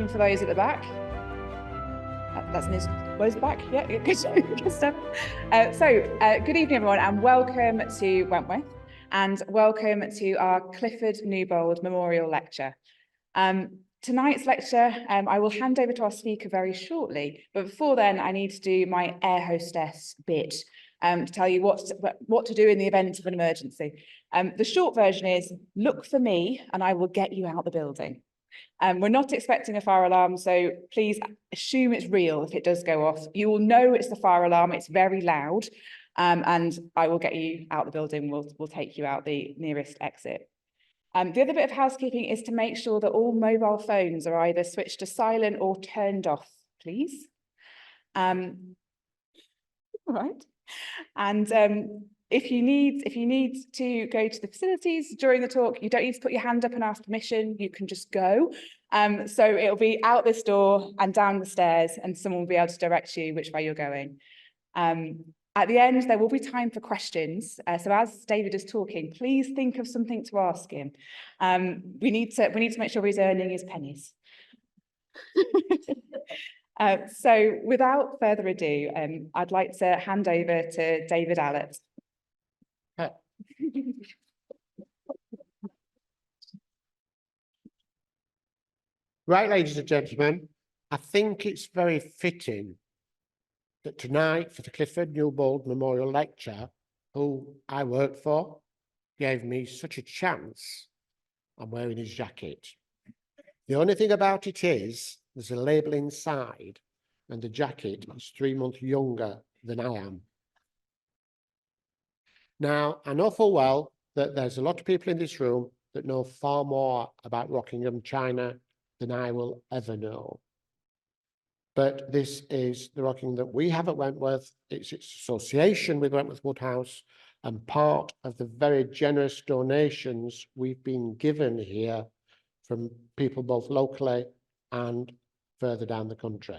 And for those at the back, that's Ms. Where's the back? Yeah, good stuff. Good evening, everyone, and welcome to Wentworth, and welcome to our Clifford Newbold Memorial Lecture. Tonight's lecture, I will hand over to our speaker very shortly, but before then, I need to do my air hostess bit to tell you what to do in the event of an emergency. The short version is, look for me and I will get you out the building. We're not expecting a fire alarm, so please assume it's real if it does go off. You will know it's the fire alarm, it's very loud, and I will get you out the building. We'll take you out the nearest exit. The other bit of housekeeping is to make sure that all mobile phones are either switched to silent or turned off, please. All right. And if you need to go to the facilities during the talk, you don't need to put your hand up and ask permission. You can just go. So it'll be out this door and down the stairs, and someone will be able to direct you which way you're going. At the end, there will be time for questions. So as David is talking, please think of something to ask him. We need to make sure he's earning his pennies. So without further ado, I'd like to hand over to David Allott. Right, ladies and gentlemen, I think it's very fitting that tonight for the Clifford Newbold Memorial Lecture, who I work for, gave me such a chance. I'm wearing his jacket. The only thing about it is there's a label inside and the jacket is 3 months younger than I am. Now, I know full well that there's a lot of people in this room that know far more about Rockingham, China than I will ever know. But this is the Rockingham that we have at Wentworth. It's its association with Wentworth Woodhouse and part of the very generous donations we've been given here from people both locally and further down the country.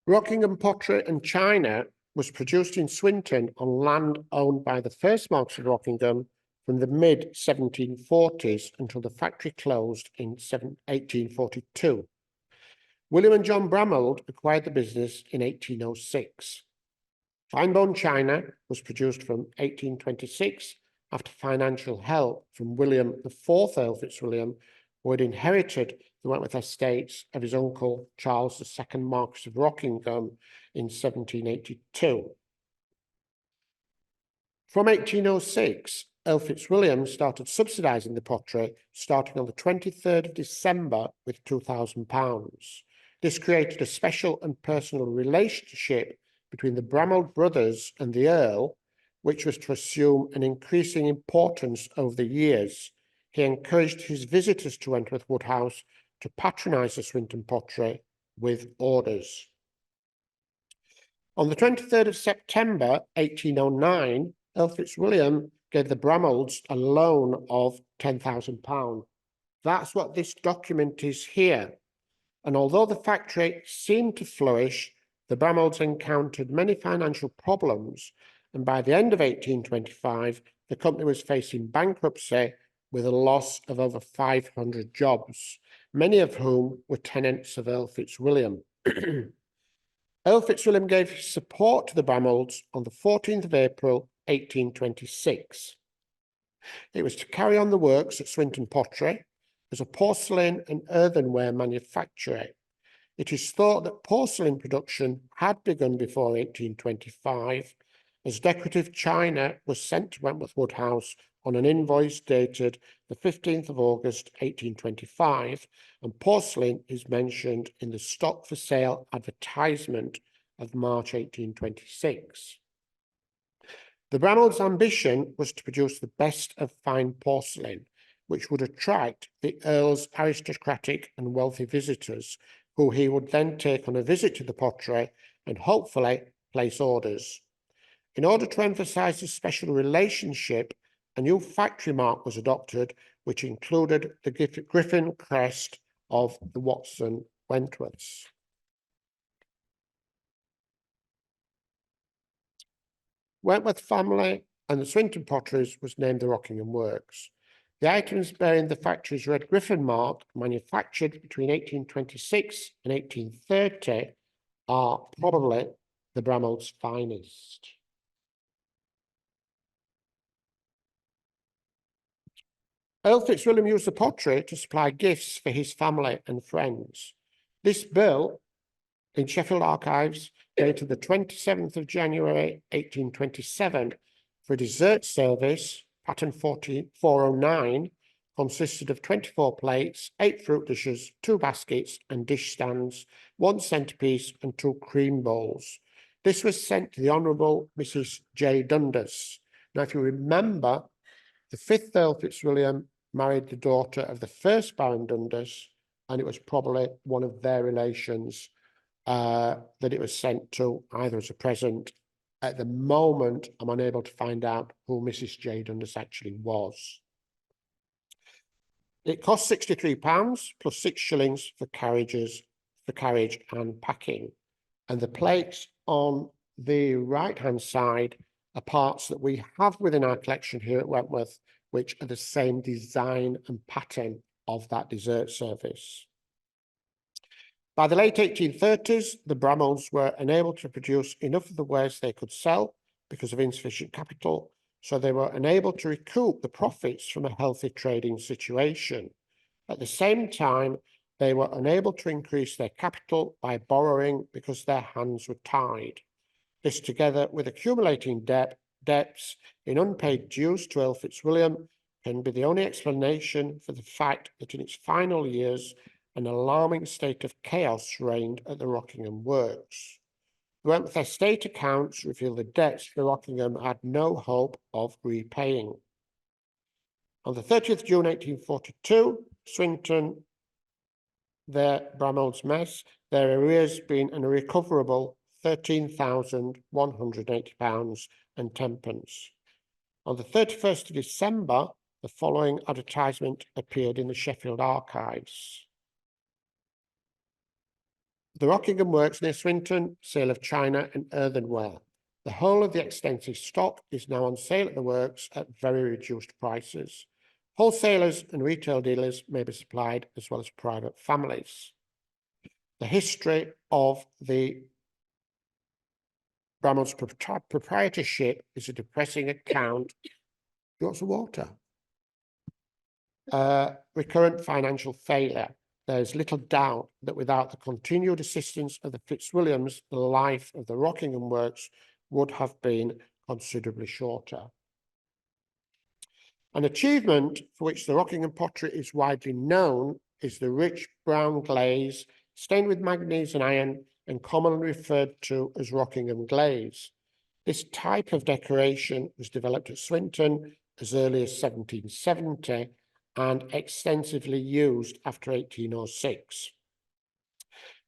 Rockingham Pottery and China was produced in Swinton on land owned by the first Marquess of Rockingham from the mid-1740s until the factory closed in 1842. William and John Bramold acquired the business in 1806. Fine-bone china was produced from 1826 after financial help from William IV Earl Fitzwilliam, who had inherited the Wentworth estates of his uncle Charles II Marquess of Rockingham in 1782. From 1806, Earl Fitzwilliam started subsidising the pottery, starting on the 23rd of December with £2,000. This created a special and personal relationship between the Bramold brothers and the Earl, which was to assume an increasing importance over the years. He encouraged his visitors to Wentworth Woodhouse to patronise the Swinton pottery with orders. On the 23rd of September 1809, Earl Fitzwilliam gave the Bramolds a loan of £10,000. That's what this document is here. And although the factory seemed to flourish, the Bramolds encountered many financial problems, and by the end of 1825, the company was facing bankruptcy with a loss of over 500 jobs, many of whom were tenants of Earl Fitzwilliam. Earl Fitzwilliam gave his support to the Bramolds on the 14th of April, 1826. It was to carry on the works at Swinton Pottery as a porcelain and earthenware manufacturer. It is thought that porcelain production had begun before 1825, as decorative china was sent to Wentworth Woodhouse on an invoice dated the 15th of August 1825, and porcelain is mentioned in the stock for sale advertisement of March 1826. The Bramolds' ambition was to produce the best of fine porcelain, which would attract the Earl's aristocratic and wealthy visitors, who he would then take on a visit to the pottery and hopefully place orders. In order to emphasise the special relationship, a new factory mark was adopted, which included the Griffin crest of the Watson Wentworths. Wentworth family and the Swinton Potteries was named the Rockingham Works. The items bearing the factory's red griffin mark, manufactured between 1826 and 1830, are probably the Bramall's finest. Earl Fitzwilliam used the pottery to supply gifts for his family and friends. This bill in Sheffield Archives, dated the 27th of January, 1827, for a dessert service, pattern 409, consisted of 24 plates, 8 fruit dishes, 2 baskets and dish stands, 1 centrepiece and 2 cream bowls. This was sent to the Honourable Mrs. J. Dundas. Now, if you remember, the 5th Earl Fitzwilliam married the daughter of the 1st Baron Dundas, and it was probably one of their relations that it was sent to, either as a present. At the moment, I'm unable to find out who Mrs. J. Dundas actually was. It cost £63 plus 6 shillings for carriage and packing. And the plates on the right-hand side are parts that we have within our collection here at Wentworth, which are the same design and pattern of that dessert service. By the late 1830s, the Bramalls were unable to produce enough of the wares they could sell because of insufficient capital, so they were unable to recoup the profits from a healthy trading situation. At the same time, they were unable to increase their capital by borrowing because their hands were tied. This, together with accumulating debts in unpaid dues to Earl Fitzwilliam, can be the only explanation for the fact that in its final years, an alarming state of chaos reigned at the Rockingham works. The Wentworth estate accounts reveal the debts the Rockingham had no hope of repaying. On the 30th June 1842, Swinton, their Bramall's mess, their arrears being an irrecoverable £13,180 and 10pence. On the 31st of December, the following advertisement appeared in the Sheffield Archives. The Rockingham Works near Swinton, sale of china and earthenware. The whole of the extensive stock is now on sale at the works at very reduced prices. Wholesalers and retail dealers may be supplied as well as private families. The history of the Bramall's proprietorship is a depressing account. You want some water? Recurrent financial failure. There is little doubt that without the continued assistance of the Fitzwilliams, the life of the Rockingham Works would have been considerably shorter. An achievement for which the Rockingham Pottery is widely known is the rich brown glaze stained with manganese and iron and commonly referred to as Rockingham glaze. This type of decoration was developed at Swinton as early as 1770 and extensively used after 1806.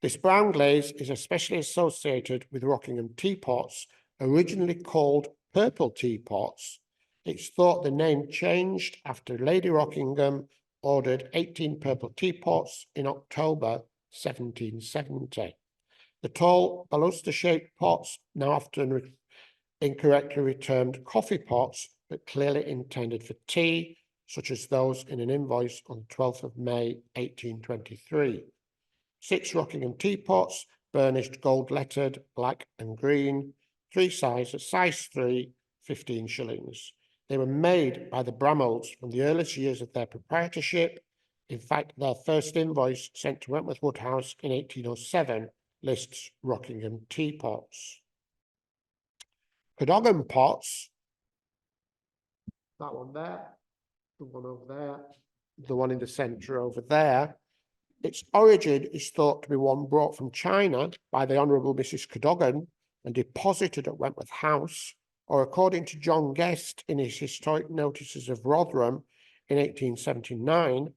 This brown glaze is especially associated with Rockingham teapots, originally called purple teapots. It's thought the name changed after Lady Rockingham ordered 18 purple teapots in October 1770. The tall baluster-shaped pots, now often incorrectly termed coffee pots, but clearly intended for tea, such as those in an invoice on 12th of May 1823. 6 Rockingham teapots, burnished gold-lettered, black and green, 3 sizes, size 3, 15 shillings. They were made by the Bramalls from the earliest years of their proprietorship. In fact, their first invoice sent to Wentworth Woodhouse in 1807 lists Rockingham teapots. Cadogan pots, that one there, the one over there, the one in the centre over there. Its origin is thought to be one brought from China by the Honourable Mrs. Cadogan and deposited at Wentworth House, or according to John Guest in his Historic Notices of Rotherham in 1879,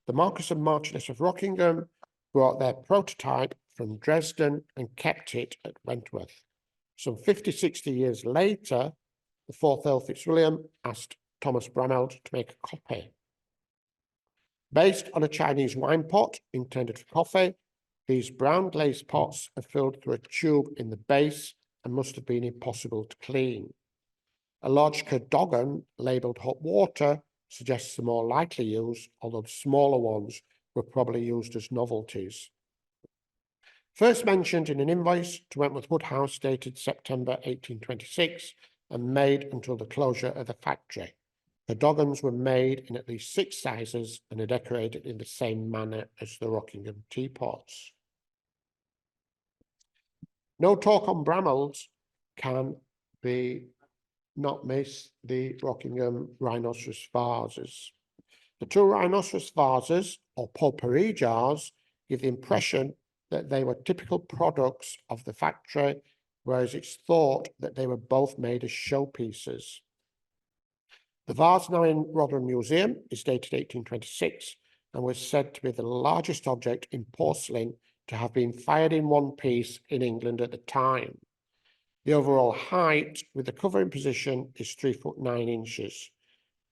the Marquess and Marchioness of Rockingham brought their prototype from Dresden and kept it at Wentworth. Some 50-60 years later, the 4th Earl Fitzwilliam asked Thomas Bramall to make a copy. Based on a Chinese wine pot intended for coffee, these brown glazed pots are filled through a tube in the base and must have been impossible to clean. A large cadogan labelled hot water suggests the more likely use, although the smaller ones were probably used as novelties. First mentioned in an invoice to Wentworth Woodhouse dated September 1826 and made until the closure of the factory. The doggons were made in at least 6 sizes and are decorated in the same manner as the Rockingham teapots. No talk on Brammells can be not miss the Rockingham rhinoceros vases. The 2 rhinoceros vases, or potpourri jars, give the impression that they were typical products of the factory, whereas it's thought that they were both made as showpieces. The vase now in Rotherham Museum is dated 1826 and was said to be the largest object in porcelain to have been fired in one piece in England at the time. The overall height with the cover in position is 3 foot 9 inches.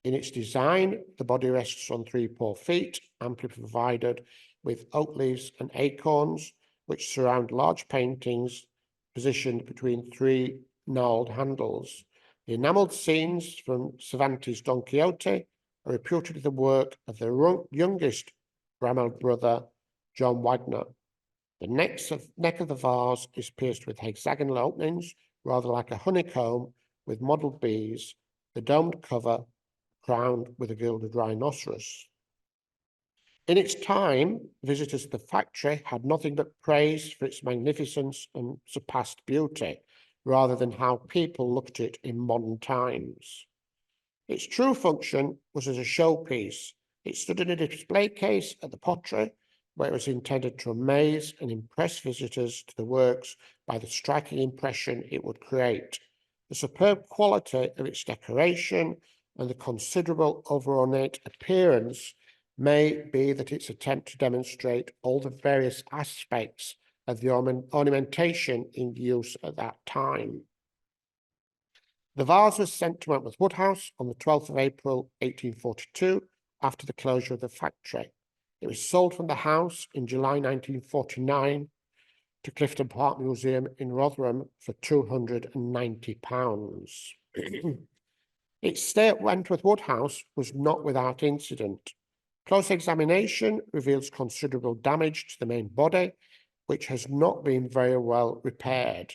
In its design, the body rests on 3 poor feet, amply provided with oak leaves and acorns, which surround large paintings positioned between 3 gnarled handles. The enamelled scenes from Cervantes' Don Quixote are reputed the work of the youngest Brammell brother, John Wagner. The neck of the vase is pierced with hexagonal openings, rather like a honeycomb, with mottled bees, the domed cover crowned with a gilded rhinoceros. In its time, visitors to the factory had nothing but praise for its magnificence and surpassed beauty, rather than how people looked at it in modern times. Its true function was as a showpiece. It stood in a display case at the Pottery, where it was intended to amaze and impress visitors to the works by the striking impression it would create. The superb quality of its decoration and the considerable over-ornate appearance may be that its attempt to demonstrate all the various aspects of the ornamentation in use at that time. The vase was sent to Wentworth Woodhouse on the 12th of April 1842 after the closure of the factory. It was sold from the house in July 1949 to Clifton Park Museum in Rotherham for £290. Its stay at Wentworth Woodhouse was not without incident. Close examination reveals considerable damage to the main body, which has not been very well repaired.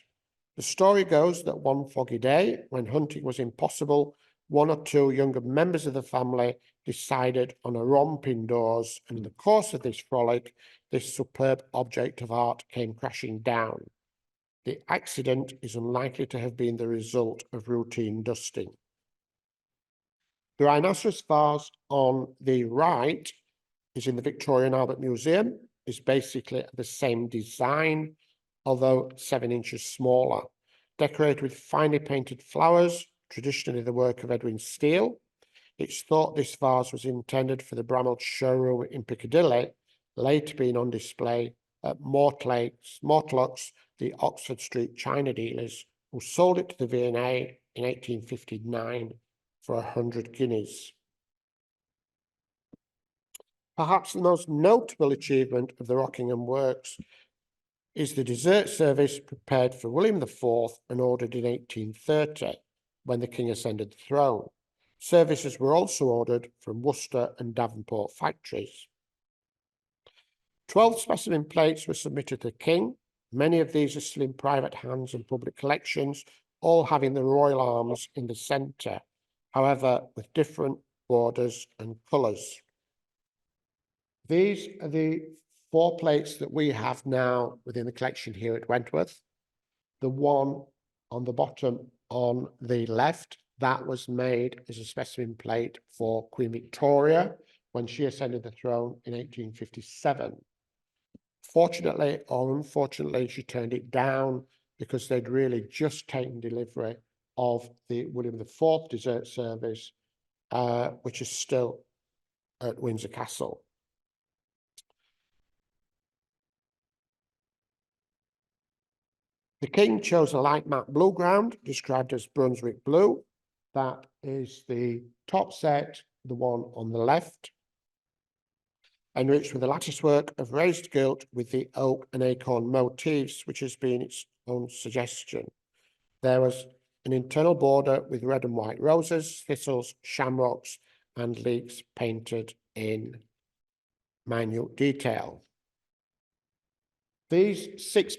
The story goes that one foggy day, when hunting was impossible, 1 or 2 younger members of the family decided on a romp indoors, and in the course of this frolic, this superb object of art came crashing down. The accident is unlikely to have been the result of routine dusting. The rhinoceros vase on the right is in the Victoria and Albert Museum, is basically the same design, although 7 inches smaller, decorated with finely painted flowers, traditionally the work of Edwin Steele. It's thought this vase was intended for the Brammell showroom in Piccadilly, later being on display at Mortlock's, the Oxford Street china dealers, who sold it to the V&A in 1859 for 100 guineas. Perhaps the most notable achievement of the Rockingham works is the dessert service prepared for William IV and ordered in 1830, when the king ascended the throne. Services were also ordered from Worcester and Davenport factories. 12 specimen plates were submitted to the king. Many of these are still in private hands and public collections, all having the royal arms in the centre, however, with different borders and colours. These are the 4 plates that we have now within the collection here at Wentworth. The one on the bottom on the left, that was made as a specimen plate for Queen Victoria when she ascended the throne in 1857. Fortunately or unfortunately, she turned it down because they'd really just taken delivery of the William IV dessert service, which is still at Windsor Castle. The king chose a light matte blue ground, described as Brunswick blue. That is the top set, the one on the left, enriched with the lattice work of raised gilt with the oak and acorn motifs, which has been its own suggestion. There was an internal border with red and white roses, thistles, shamrocks, and leeks painted in minute detail. These 6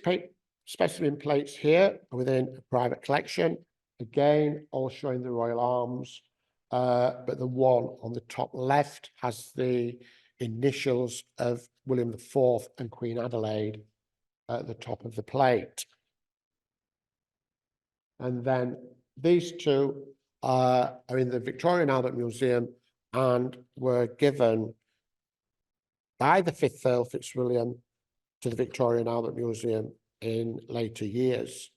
specimen plates here are within a private collection, again all showing the royal arms, but the one on the top left has the initials of William IV and Queen Adelaide at the top of the plate. And then these two are in the Victoria and Albert Museum and were given by the 5th Earl Fitzwilliam to the Victoria and Albert Museum in later years.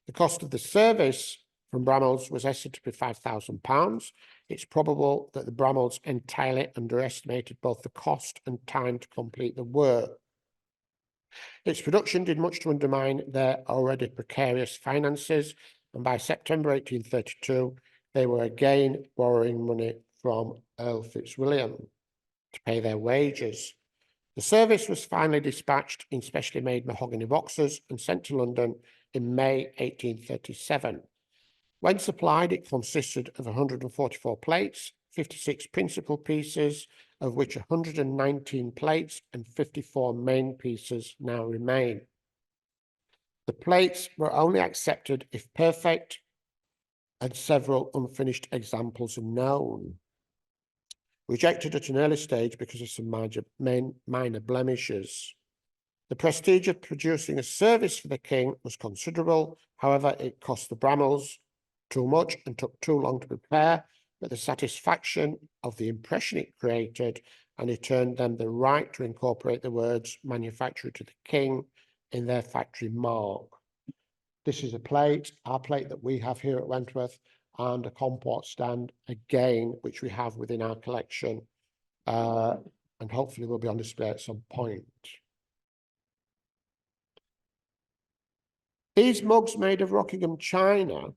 The cost of the service from Bramall's was estimated to be £5,000. It's probable that the Bramall's entirely underestimated both the cost and time to complete the work. Its production did much to undermine their already precarious finances, and by September 1832, they were again borrowing money from Earl Fitzwilliam to pay their wages. The service was finally dispatched in specially made mahogany boxes and sent to London in May 1837. When supplied, it consisted of 144 plates, 56 principal pieces, of which 119 plates and 54 main pieces now remain. The plates were only accepted if perfect, and several unfinished examples are known. Rejected at an early stage because of some minor blemishes. The prestige of producing a service for the king was considerable. However, it cost the Bramall's too much and took too long to prepare, but the satisfaction of the impression it created, and it earned them the right to incorporate the words manufacturer to the king in their factory mark. This is a plate, our plate that we have here at Wentworth, and a comport stand, again, which we have within our collection, and hopefully will be on display at some point. These mugs made of Rockingham china,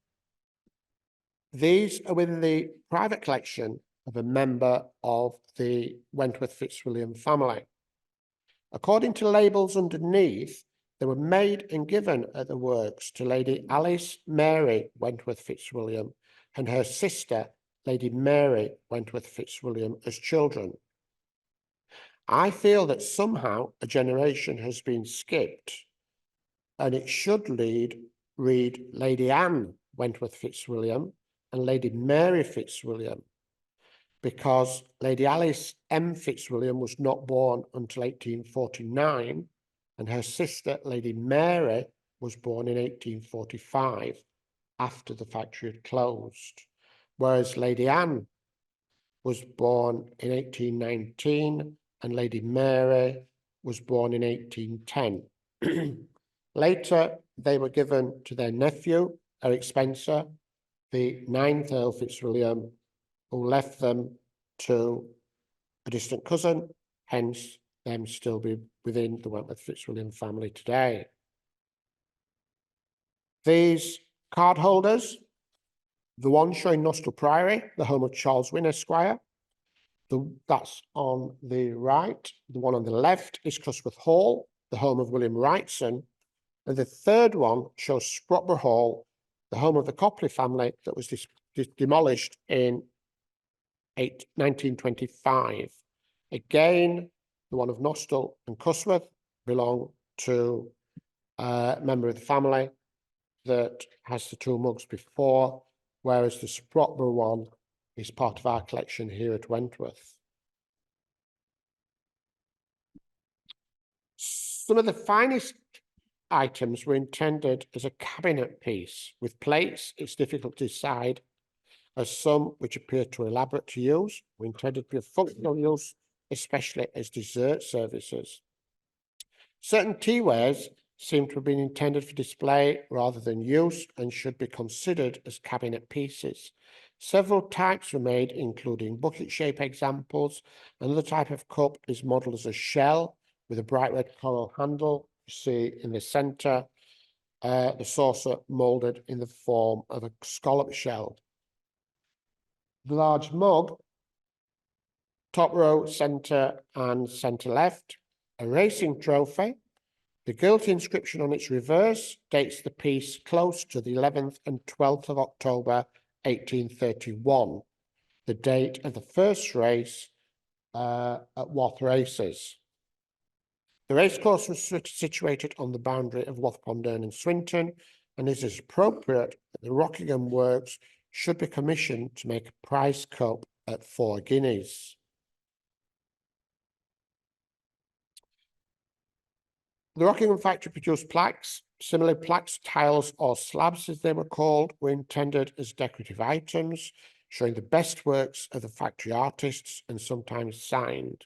these are within the private collection of a member of the Wentworth Fitzwilliam family. According to labels underneath, they were made and given at the works to Lady Alice Mary Wentworth Fitzwilliam and her sister, Lady Mary Wentworth Fitzwilliam, as children. I feel that somehow a generation has been skipped, and it should read Lady Anne Wentworth Fitzwilliam and Lady Mary Fitzwilliam, because Lady Alice M. Fitzwilliam was not born until 1849, and her sister, Lady Mary, was born in 1845, after the factory had closed, whereas Lady Anne was born in 1819 and Lady Mary was born in 1810. Later, they were given to their nephew, Eric Spencer, the 9th Earl Fitzwilliam, who left them to a distant cousin, hence them still be within the Wentworth Fitzwilliam family today. These card holders, the one showing Nostell Priory, the home of Charles Wynne, Esquire, that's on the right. The one on the left is Cusworth Hall, the home of William Wrightson, and the third one shows Sprotborough Hall, the home of the Copley family that was demolished in 1925. Again, the one of Nostell and Cusworth belong to a member of the family that has the two mugs before, whereas the Sprotborough one is part of our collection here at Wentworth. Some of the finest items were intended as a cabinet piece. With plates, it's difficult to decide, as some which appear too elaborate to use were intended to be of functional use, especially as dessert services. Certain teawares seem to have been intended for display rather than use and should be considered as cabinet pieces. Several types were made, including bucket-shaped examples. Another type of cup is modelled as a shell with a bright red coral handle, you see in the centre, the saucer moulded in the form of a scallop shell. The large mug, top row, centre and centre left, a racing trophy. The gilt inscription on its reverse dates the piece close to the 11th and 12th of October 1831. the date of the first race at Wath Races. The racecourse was situated on the boundary of Wath-Ponderne and Swinton, and it is appropriate that the Rockingham Works should be commissioned to make a prize cup at 4 guineas. The Rockingham factory produced plaques. Similarly, plaques, tiles, or slabs, as they were called, were intended as decorative items, showing the best works of the factory artists and sometimes signed.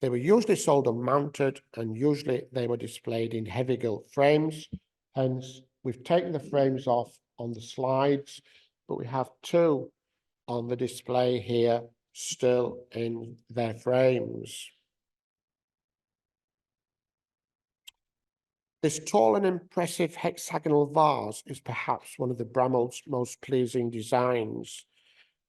They were usually sold unmounted, and usually they were displayed in heavy gilt frames. Hence, we've taken the frames off on the slides, but we have 2 on the display here still in their frames. This tall and impressive hexagonal vase is perhaps one of the Bramall's most pleasing designs.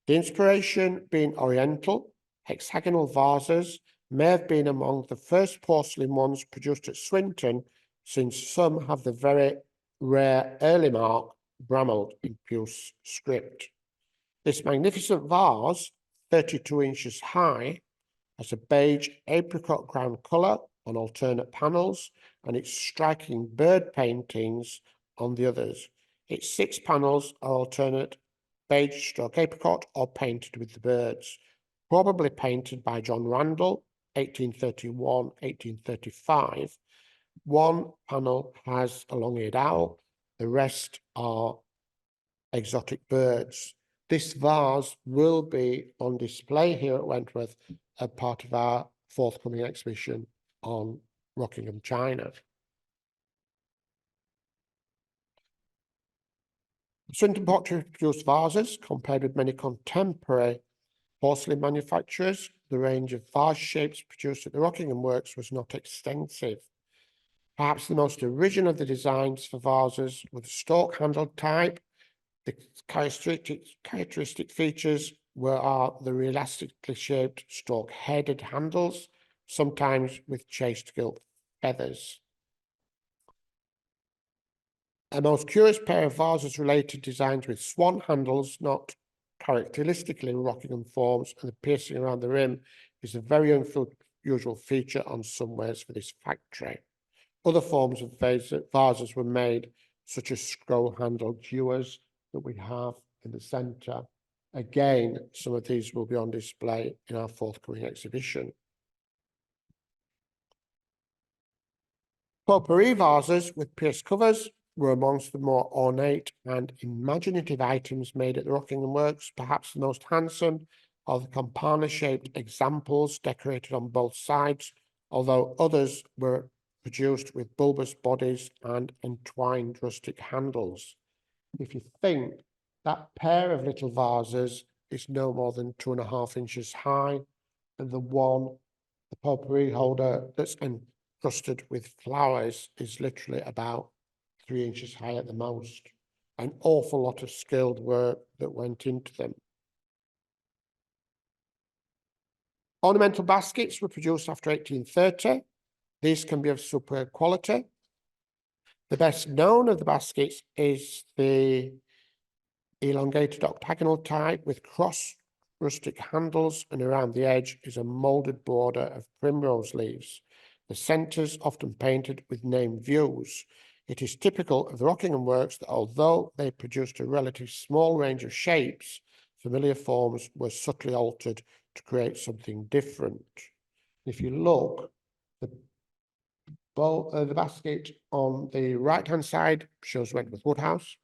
The inspiration being Oriental, hexagonal vases may have been among the first porcelain ones produced at Swinton, since some have the very rare early mark Bramall in puce script. This magnificent vase, 32 inches high, has a beige apricot ground colour on alternate panels, and its striking bird paintings on the others. Its 6 panels are alternate beige stroke apricot or painted with the birds, probably painted by John Randall, 1831-1835. One panel has a long-eared owl, the rest are exotic birds. This vase will be on display here at Wentworth as part of our forthcoming exhibition on Rockingham china. Swinton Pottery produced vases. Compared with many contemporary porcelain manufacturers, the range of vase shapes produced at the Rockingham Works was not extensive. Perhaps the most original of the designs for vases were the stalk-handled type. The characteristic features are the elastically shaped stalk-headed handles, sometimes with chased gilt feathers. A most curious pair of vases related designs with swan handles, not characteristically Rockingham forms, and the piercing around the rim is a very unusual feature on some wares for this factory. Other forms of vases were made, such as scroll-handled dewars that we have in the centre. Again, some of these will be on display in our forthcoming exhibition. Potpourri vases with pierced covers were amongst the more ornate and imaginative items made at the Rockingham Works. Perhaps the most handsome are the campana-shaped examples decorated on both sides, although others were produced with bulbous bodies and entwined rustic handles. If you think that pair of little vases is no more than 2.5 inches high, and the potpourri holder that's encrusted with flowers is literally about 3 inches high at the most. An awful lot of skilled work that went into them. Ornamental baskets were produced after 1830. These can be of superb quality. The best known of the baskets is the elongated octagonal type with cross rustic handles, and around the edge is a moulded border of primrose leaves. The centres often painted with named views. It is typical of the Rockingham Works that although they produced a relatively small range of shapes, familiar forms were subtly altered to create something different. If you look, the basket on the right-hand side shows Wentworth Woodhouse.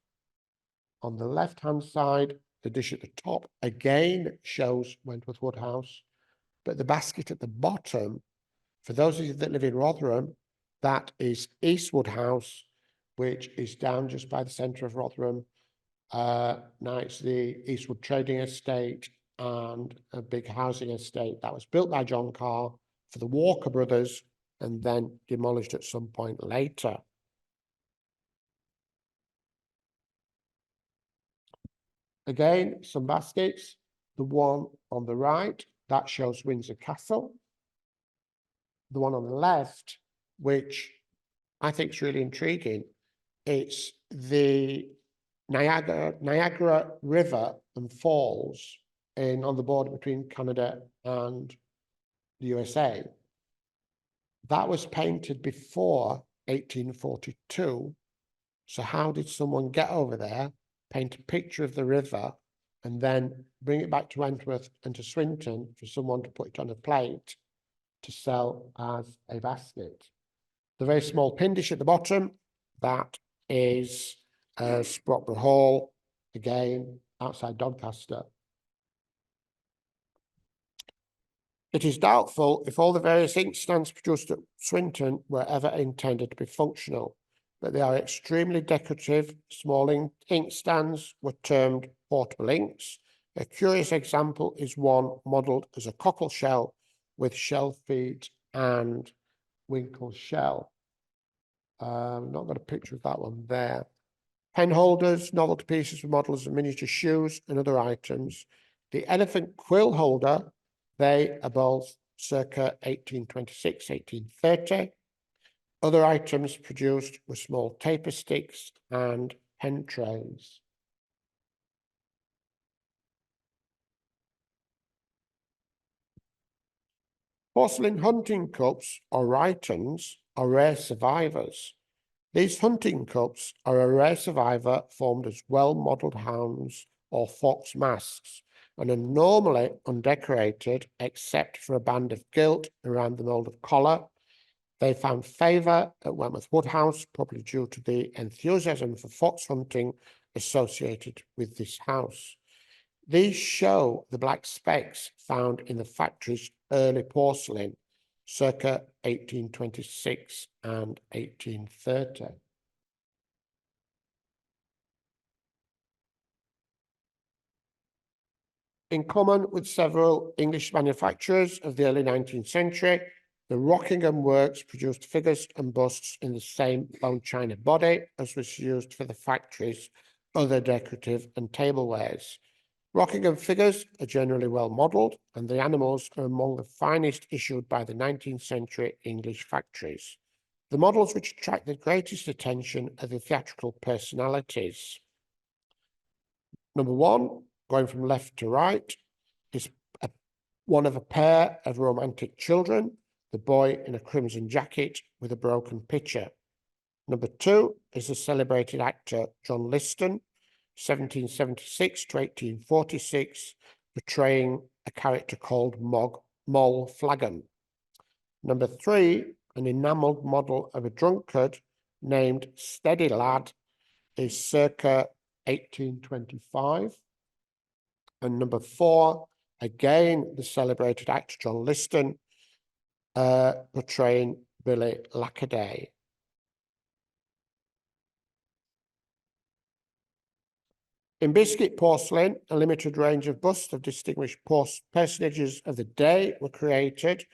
On the left-hand side, the dish at the top again shows Wentworth Woodhouse, but the basket at the bottom, for those of you that live in Rotherham, that is East Woodhouse, which is down just by the centre of Rotherham. Now it's the Eastwood Trading Estate and a big housing estate that was built by John Carr for the Walker brothers and then demolished at some point later. Again, some baskets. The one on the right, that shows Windsor Castle. The one on the left, which I think is really intriguing, it's the Niagara River and Falls. on the border between Canada and the USA. That was painted before 1842. So how did someone get over there, paint a picture of the river, and then bring it back to Wentworth and to Swinton for someone to put it on a plate to sell as a basket? The very small pin dish at the bottom, that is Sprotbrough Hall, again, outside Doncaster. It is doubtful if all the various inkstands produced at Swinton were ever intended to be functional, but they are extremely decorative. Small inkstands were termed portable inks. A curious example is one modelled as a cockle shell with shell feet and winkle shell. Not got a picture of that one there. Pen holders, novelty pieces with models of miniature shoes and other items. The elephant quill holder, they are both circa 1826, 1830. Other items produced were small taper sticks and pen trays. Porcelain hunting cups or rhytons are rare survivors. These hunting cups are a rare survivor formed as well-modelled hounds or fox masks and are normally undecorated except for a band of gilt around the moulded collar. They found favour at Wentworth Woodhouse, probably due to the enthusiasm for fox hunting associated with this house. These show the black specks found in the factory's early porcelain, circa 1826 and 1830. In common with several English manufacturers of the early 19th century, the Rockingham works produced figures and busts in the same bone china body as was used for the factory's other decorative and tablewares. Rockingham figures are generally well modelled, and the animals are among the finest issued by the 19th century English factories. The models which attract the greatest attention are the theatrical personalities. Number one, going from left to right, is one of a pair of romantic children, the boy in a crimson jacket with a broken pitcher. Number two is the celebrated actor John Liston, 1776 to 1846, portraying a character called Moll Flagon. Number three, an enamelled model of a drunkard named Steady Lad, is circa 1825. And number four, again, the celebrated actor John Liston, portraying Billy Lackaday. In biscuit porcelain, a limited range of busts of distinguished personages of the day were created,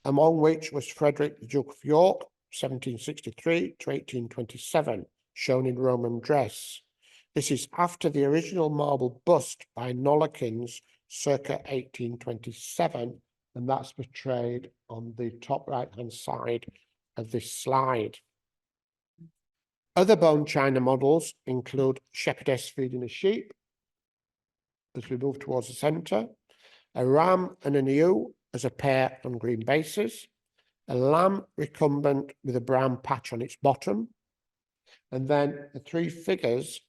among which was Frederick, the Duke of York, 1763 to 1827, shown in Roman dress. This is after the original marble bust by Nollekins, circa 1827, and that's portrayed on the top right-hand side of this slide. Other bone china models include shepherdess feeding a sheep, as we move towards the centre, a ram and an ewe as a pair on green bases, a lamb recumbent with a brown patch on its bottom, and then the three figures.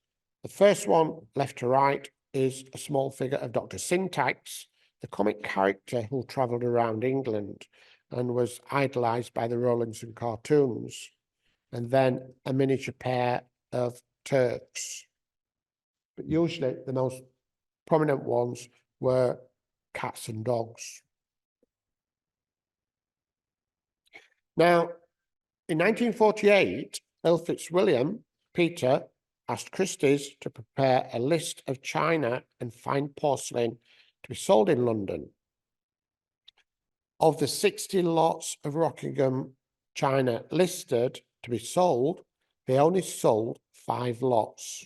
The first one, left to right, is a small figure of Dr. Syntax, the comic character who travelled around England and was idolised by the Rowlandson cartoons, and then a miniature pair of Turks. But usually the most prominent ones were cats and dogs. Now, in 1948, Earl Fitzwilliam, Peter, asked Christie's to prepare a list of china and fine porcelain to be sold in London. Of the 60 lots of Rockingham china listed to be sold, they only sold 5 lots.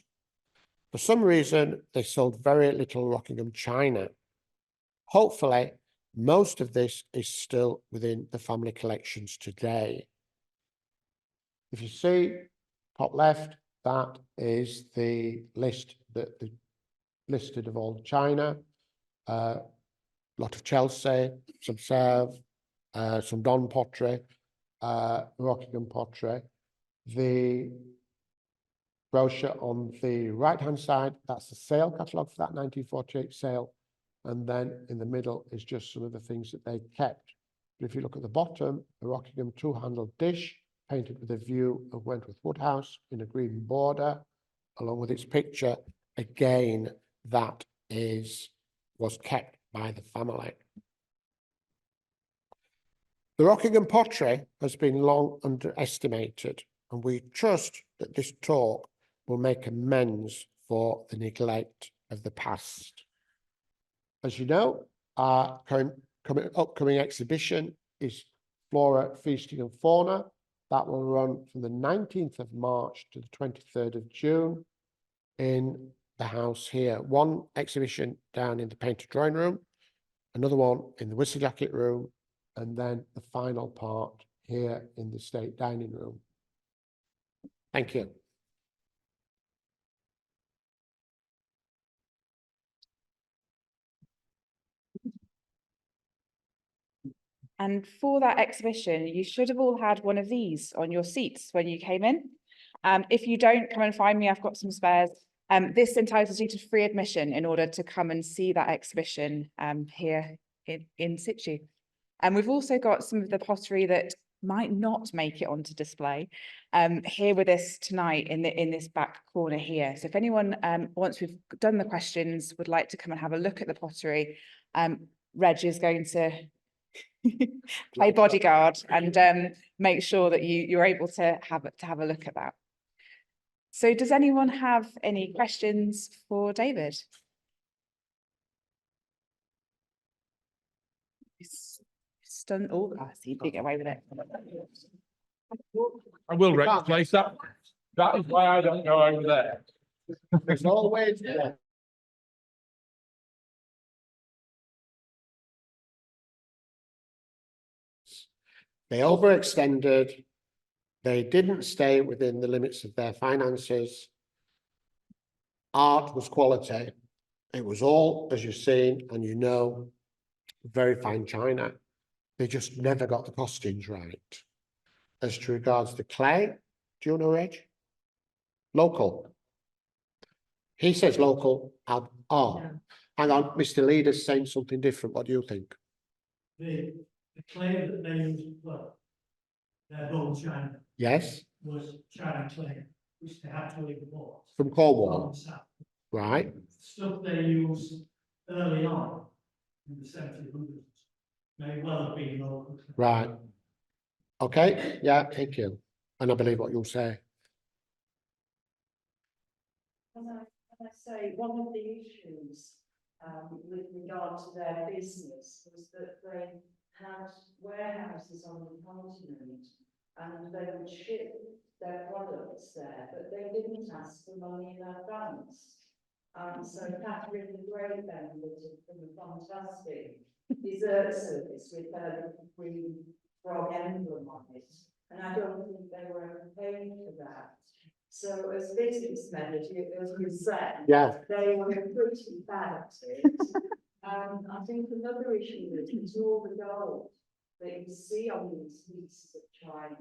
For some reason, they sold very little Rockingham china. Hopefully, most of this is still within the family collections today. If you see, top left, that is the list that listed of all china. a lot of Chelsea, some Serve, some Don Pottery, Rockingham Pottery. The brochure on the right-hand side, that's the sale catalogue for that 1948 sale. And then in the middle is just some of the things that they kept. But if you look at the bottom, the Rockingham two-handled dish, painted with a view of Wentworth Woodhouse in a green border, along with its picture, again, that was kept by the family. The Rockingham Pottery has been long underestimated, and we trust that this talk will make amends for the neglect of the past. As you know, our upcoming exhibition is Flora, Feasting and Fauna. That will run from the 19th of March to the 23rd of June in the house here. One exhibition down in the painted drawing room, another one in the whistle jacket room, and then the final part here in the state dining room. Thank you. And for that exhibition, you should have all had one of these on your seats when you came in. If you don't, come and find me, I've got some spares. This entitles you to free admission in order to come and see that exhibition here in situ. And we've also got some of the pottery that might not make it onto display here with us tonight in this back corner here. So if anyone, once we've done the questions, would like to come and have a look at the pottery, Reg is going to play bodyguard and make sure that you're able to have a look at that. So does anyone have any questions for David? Stunned. Oh, I see, you get away with it. I will replace that. That is why I don't go over there. There's always there. They overextended. They didn't stay within the limits of their finances. Art was quality. It was all, as you've seen and you know, very fine china. They just never got the costings right. As to regards to clay, do you know, Reg? Local. He says local. Oh, yeah. Hang on, Mr. Leader's saying something different. What do you think? The clay that they used to put their bone china. Yes. Was china clay, which they actually bought from Cornwall. Right. Stuff they used early on in the 1700s may well have been local. Right. Okay. Yeah. Thank you. And I believe what you'll say. Can I say one of the issues with regard to their business was that they had warehouses on the continent and they would ship their products there, but they didn't ask for money in advance. So Catherine the Great benefited from a fantastic dessert service with her green frog emblem on it, and I don't think they were ever paid for that. So as businessmen, as you said, yeah, they were pretty bad at it. I think another issue is all the gold that you see on these pieces of china.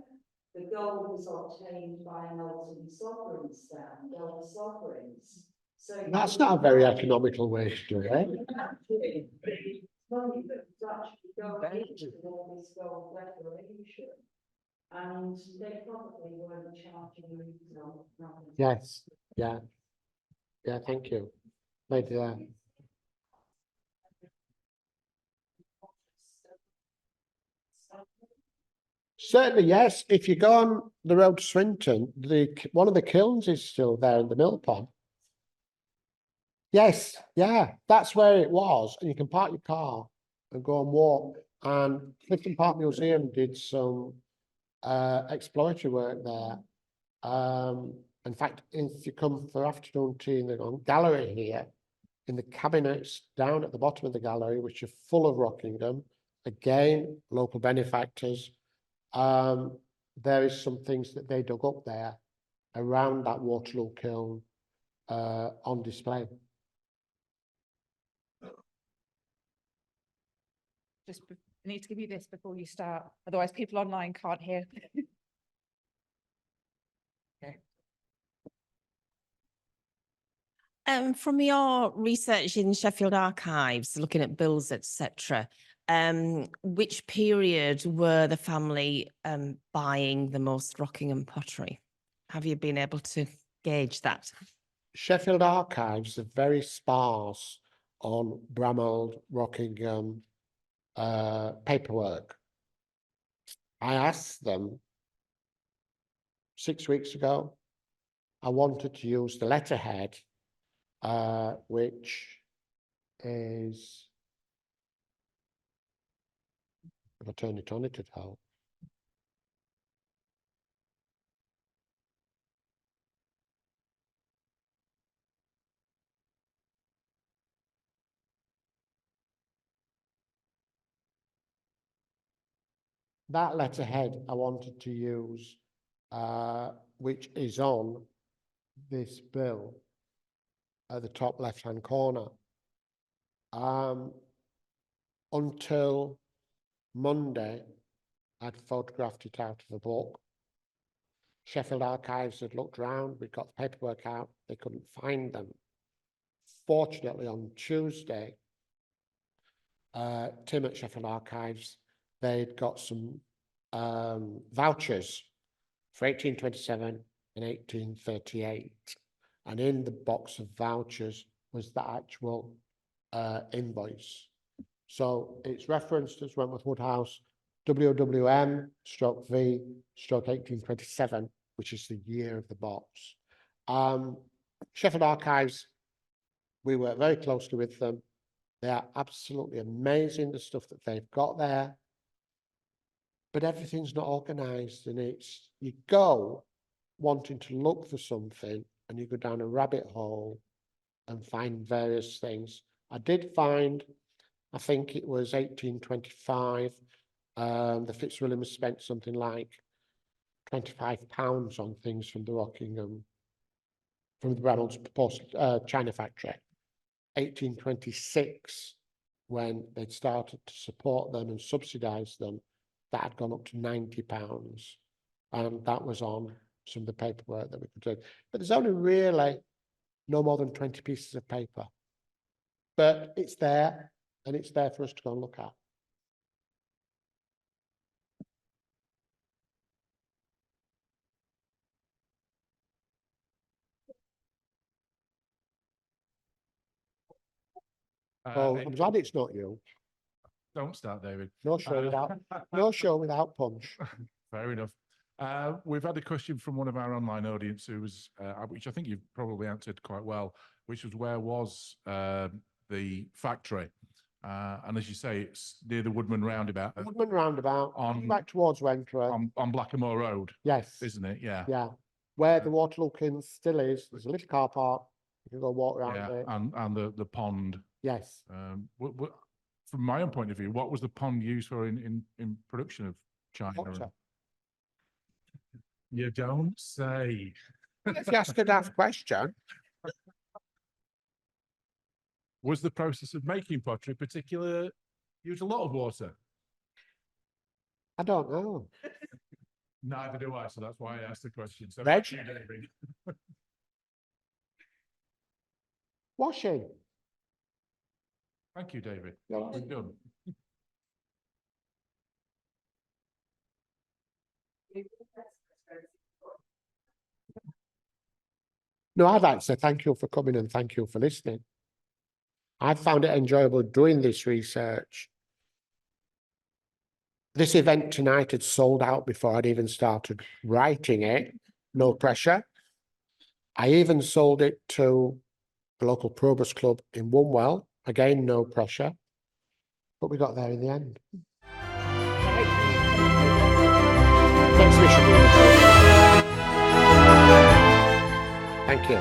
The gold was obtained by an ultimate sovereign stand, gold sovereigns. So that's not a very economical way to do it. Money that was actually going into all this gold decoration. And they probably weren't charging reasonable. Yes, yeah. Yeah, thank you. Maybe certainly, yes. If you go on the road to Swinton, one of the kilns is still there in the mill pond. Yes, yeah, that's where it was. And you can park your car and go and walk. And Clifton Park Museum did some exploratory work there. In fact, if you come for afternoon tea in the gallery here, in the cabinets down at the bottom of the gallery, which are full of Rockingham, again, local benefactors, there is some things that they dug up there around that Waterloo kiln on display. I need to give you this before you start, otherwise people online can't hear. From your research in Sheffield Archives, looking at bills, etc., which period were the family buying the most Rockingham pottery? Have you been able to gauge that? Sheffield Archives are very sparse on Bramald, Rockingham paperwork. I asked them 6 weeks ago. I wanted to use the letterhead, which is, if I turn it on, it'd help. That letterhead I wanted to use, which is on this bill at the top left-hand corner. Until Monday, I'd photographed it out of a book. Sheffield Archives had looked around, we got the paperwork out, they couldn't find them. Fortunately, on Tuesday, Tim at Sheffield Archives, they'd got some vouchers for 1827 and 1838. And in the box of vouchers was the actual invoice. So it's referenced as Wentworth Woodhouse, WWM/V/1827, which is the year of the box. Sheffield Archives, we work very closely with them. They are absolutely amazing, the stuff that they've got there. But everything's not organised, and it's, you go wanting to look for something and you go down a rabbit hole and find various things. I did find, I think it was 1825, the Fitzwilliams spent something like £25 on things from the Rockingham, from the Bramald's China factory. 1826, when they'd started to support them and subsidise them, that had gone up to £90. And that was on some of the paperwork that we could do. But there's only really no more than 20 pieces of paper. But it's there, and it's there for us to go and look at. Oh, I'm glad it's not you. Don't start, David. No show without, no show without punch. Fair enough. We've had a question from one of our online audience who was, which I think you've probably answered quite well, which was, where was the factory? And as you say, it's near the Woodman Roundabout. Woodman Roundabout, on back towards Wentworth. On Blackamoor Road. Yes. Isn't it? Yeah. Yeah. Where the Waterloo Kilns still is, there's a little car park. You can go walk around it. And the pond. Yes. From my own point of view, what was the pond used for in production of China? You don't say. If you ask a daft question. Was the process of making pottery use a lot of water? I don't know. Neither do I, so that's why I asked the question. So Reg? Washing. Thank you, David. Yeah. We're done. No, I'd like to say thank you for coming and thank you for listening. I found it enjoyable doing this research. This event tonight had sold out before I'd even started writing it. No pressure. I even sold it to the local Probus Club in Wombwell. Again, no pressure. But we got there in the end. Exhibition. Thank you.